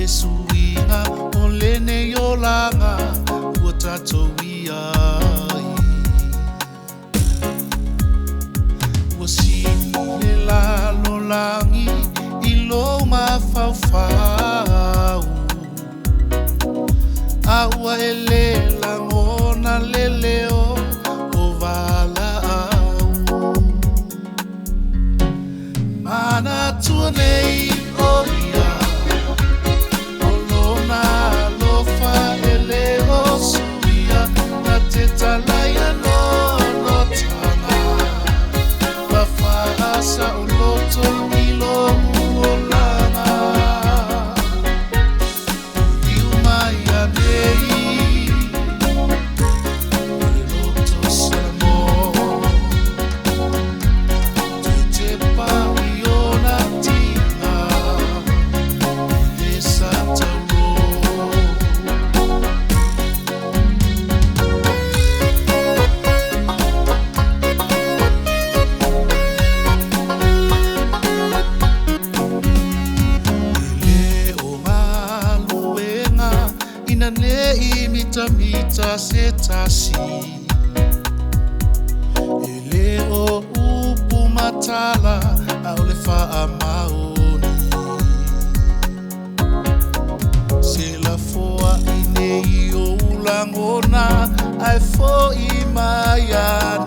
suinga o lene o langa ua tatou iai. Ua sini le lalo langi I lo mawhawhau. A ua e le langona le leo o wala au. Mana tua nei o ia o lona lofa e leo suia na te talaia no tana. Wa whaasa o loto I lo uolanga. Iu mai a nei le loto salamo. Te pawi o na tina e Santa Ro. Ina nei mita se tasi. Ele o upu matala au le faa maoni. Se la foa I nei o ulangona ai fo I mai a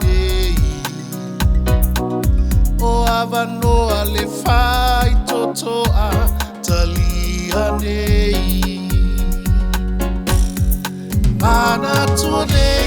nei. O avanoa le fai totoa talia nei. Mana tua nei